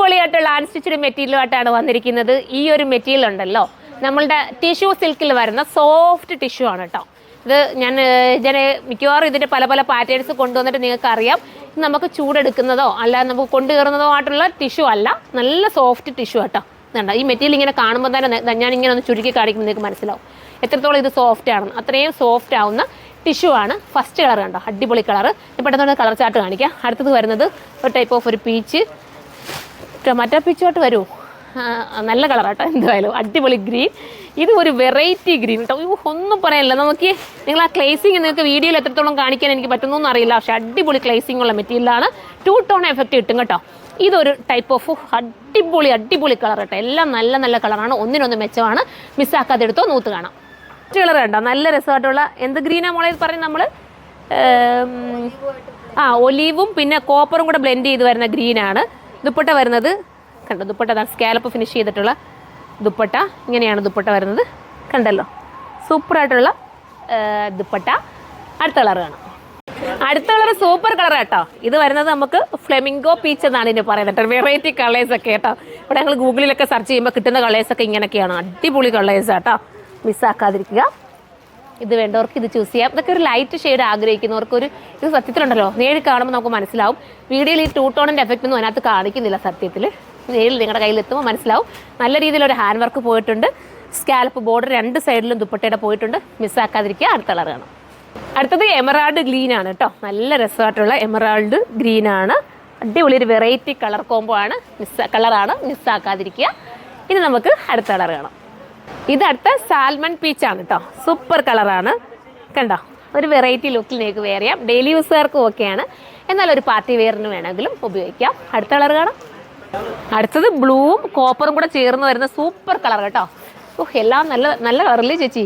അടിപൊളിയായിട്ടുള്ള അൺസ്റ്റിച്ചഡ് മെറ്റീരിയലുമായിട്ടാണ് വന്നിരിക്കുന്നത്. ഈ ഒരു മെറ്റീരിയൽ ഉണ്ടല്ലോ, നമ്മളുടെ ടിഷ്യൂ സിൽക്കിൽ വരുന്ന സോഫ്റ്റ് ടിഷ്യൂ ആണ് കേട്ടോ. ഇത് ഞാൻ മിക്കവാറും ഇതിൻ്റെ പല പല പാറ്റേൺസ് കൊണ്ടുവന്നിട്ട് നിങ്ങൾക്ക് അറിയാം. ഇത് നമുക്ക് ചൂടെടുക്കുന്നതോ അല്ലാതെ നമുക്ക് കൊണ്ടുകയറുന്നതോ ആയിട്ടുള്ള ടിഷ്യൂ അല്ല, നല്ല സോഫ്റ്റ് ടിഷ്യൂ കേട്ടോ. ഇതുണ്ടോ, ഈ മെറ്റീരിയൽ ഇങ്ങനെ കാണുമ്പോൾ തന്നെ ഞാനിങ്ങനെ ഒന്ന് ചുരുക്കി കാണിക്കുമ്പോൾ നിങ്ങൾക്ക് മനസ്സിലാവും എത്രത്തോളം ഇത് സോഫ്റ്റ് ആണെന്ന്. അത്രയും സോഫ്റ്റ് ആവുന്ന ടിഷ്യൂ ആണ്. ഫസ്റ്റ് കളർ കണ്ടോ, അടിപൊളി കളർ. പെട്ടെന്ന് കളർ ചാർട്ട് കാണിക്കാം. അടുത്തത് വരുന്നത് ഒരു ടൈപ്പ് ഓഫ് ഒരു പീച്ച്, മറ്റേ പീച്ചോട്ട് വരൂ, നല്ല കളർ കേട്ടോ. എന്തായാലും അടിപൊളി ഗ്രീൻ. ഇത് ഒരു വെറൈറ്റി ഗ്രീൻ കേട്ടോ. ഒന്നും പറയാനില്ല. നമുക്ക് നിങ്ങൾ ആ ക്ലേസിങ് നിങ്ങൾക്ക് വീഡിയോയിൽ എത്രത്തോളം കാണിക്കാൻ എനിക്ക് പറ്റുന്നൊന്നും അറിയില്ല, പക്ഷേ അടിപൊളി ക്ലേസിംഗ് ഉള്ള മെറ്റീരിയലാണ്. 2 ടോൺ എഫക്റ്റ് കിട്ടും കേട്ടോ. ഇതൊരു ടൈപ്പ് ഓഫ് അടിപൊളി കളർ കേട്ടോ. എല്ലാം നല്ല നല്ല കളറാണ്, ഒന്നിനൊന്ന് മെച്ചമാണ്. മിസ്സാക്കാതെ എടുത്തോ, നൂത്ത് കാണാം. കളർ കണ്ടോ, നല്ല രസമായിട്ടുള്ള എന്ത് ഗ്രീനാ മോളെ പറഞ്ഞ് നമ്മൾ ഒലീവും പിന്നെ കോപ്പറും കൂടെ ബ്ലെൻഡ് ചെയ്ത് വരുന്ന ഗ്രീനാണ്. ദുപ്പട്ട വരുന്നത് കണ്ടോ, ദുപ്പട്ട സ്കാലപ്പ് ഫിനിഷ് ചെയ്തിട്ടുള്ള ദുപ്പട്ട. ഇങ്ങനെയാണ് ദുപ്പട്ട വരുന്നത്, കണ്ടല്ലോ. സൂപ്പറായിട്ടുള്ള ദുപ്പട്ട. അടുത്ത കളർ കാണാം. അടുത്ത കളർ സൂപ്പർ കളർ കേട്ടോ. ഇത് വരുന്നത് നമുക്ക് ഫ്ലെമിംഗോ പീച്ച് എന്നാണ് ഇതിന് പറയുന്നത്. വെറൈറ്റി കളേഴ്സൊക്കെ കേട്ടോ. ഇവിടെ ഞങ്ങൾ ഗൂഗിളിലൊക്കെ സെർച്ച് ചെയ്യുമ്പോൾ കിട്ടുന്ന കളേഴ്സൊക്കെ ഇങ്ങനെയൊക്കെയാണ്. അടിപൊളി കളേഴ്സ് കേട്ടോ, മിസ്സാക്കാതിരിക്കുക. ഇത് വേണ്ടവർക്ക് ഇത് ചൂസ് ചെയ്യാം. ഇതൊക്കെ ഒരു ലൈറ്റ് ഷെയ്ഡ് ആഗ്രഹിക്കുന്നവർക്ക് ഇത് സത്യത്തിലുണ്ടല്ലോ, നേരിൽ കാണുമ്പോൾ നമുക്ക് മനസ്സിലാവും. വീഡിയോയിൽ ഈ 2 ടോണിൻ്റെ എഫക്റ്റ് ഒന്നും അതിനകത്ത് കാണിക്കുന്നില്ല. സത്യത്തിൽ നേരിൽ നിങ്ങളുടെ കയ്യിലെത്തുമ്പോൾ മനസ്സിലാവും. നല്ല രീതിയിലൊരു ഹാൻഡ് വർക്ക് പോയിട്ടുണ്ട്. സ്കാലപ്പ് ബോർഡർ 2 സൈഡിലും ദുപ്പട്ടയുടെ പോയിട്ടുണ്ട്. മിസ്സാക്കാതിരിക്കുക. അടുത്ത കളർ കാണാം. അടുത്തത് എമറാൾഡ് ഗ്രീൻ ആണ് കേട്ടോ. നല്ല രസമായിട്ടുള്ള എമറാൾഡ് ഗ്രീൻ ആണ്. അടിപൊളി ഒരു വെറൈറ്റി കളർ കോംബോ ആണ്. കളറാണ്, മിസ്സാക്കാതിരിക്കുക. ഇനി നമുക്ക് അടുത്ത കളർ കാണാം. ഇത് അടുത്ത സാൽമൺ പീച്ചാണ് കേട്ടോ. സൂപ്പർ കളറാണ്, കണ്ടോ. ഒരു വെറൈറ്റി ലുക്കിൽ നിങ്ങൾക്ക് വെയർ ചെയ്യാം. ഡെയിലി യൂസുകാർക്കും ഓക്കെയാണ്, എന്നാൽ ഒരു പാർട്ടി വെയറിന് വേണമെങ്കിലും ഉപയോഗിക്കാം. അടുത്ത കളർ കാണാം. അടുത്തത് ബ്ലൂവും കോപ്പറും കൂടെ ചേർന്ന് വരുന്ന സൂപ്പർ കളർ കേട്ടോ. എല്ലാം നല്ല നല്ല കളറില്ലേ ചേച്ചി,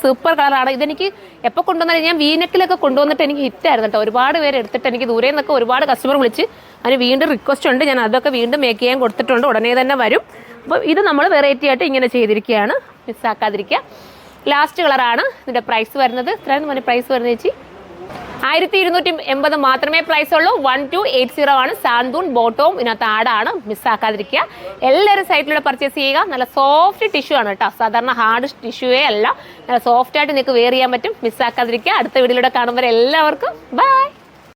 സൂപ്പർ കളറാണ്. ഇതെനിക്ക് എപ്പോൾ കൊണ്ടുവന്നാലും ഞാൻ വീനെക്കിലൊക്കെ കൊണ്ടുവന്നിട്ട് എനിക്ക് ഹിറ്റായിരുന്നു കേട്ടോ. ഒരുപാട് പേര് എടുത്തിട്ട് എനിക്ക് ദൂരെ നിന്നൊക്കെ ഒരുപാട് കസ്റ്റമർ വിളിച്ച് അതിന് വീണ്ടും റിക്വസ്റ്റ് ഉണ്ട്. ഞാൻ അതൊക്കെ വീണ്ടും മേക്ക് ചെയ്യാൻ കൊടുത്തിട്ടുണ്ട്, ഉടനെ തന്നെ വരും. അപ്പോൾ ഇത് നമ്മൾ വെറൈറ്റി ആയിട്ട് ഇങ്ങനെ ചെയ്തിരിക്കുകയാണ്, മിസ്സാക്കാതിരിക്കുക. ലാസ്റ്റ് കളറാണ്. ഇതിൻ്റെ പ്രൈസ് വരുന്നത് എത്രയാണ് പ്രൈസ് വരുന്നത് ചേച്ചി? 1280 മാത്രമേ പ്രൈസ് ഉള്ളൂ. 1280 ആണ്. സാന്തൂൺ ബോട്ടവും ഇതിനകത്ത് ആടാണ്, മിസ്സാക്കാതിരിക്കുക. എല്ലാവരും സൈറ്റിലൂടെ പർച്ചേസ് ചെയ്യുക. നല്ല സോഫ്റ്റ് ടിഷ്യൂ ആണ് കേട്ടോ, സാധാരണ ഹാർഡ് ടിഷ്യൂവേ അല്ല. നല്ല സോഫ്റ്റ് ആയിട്ട് നിങ്ങൾക്ക് വെയർ ചെയ്യാൻ പറ്റും. മിസ്സാക്കാതിരിക്കുക. അടുത്ത വീഡിയോയിലൂടെ കാണുമ്പോൾ എല്ലാവർക്കും ബൈ.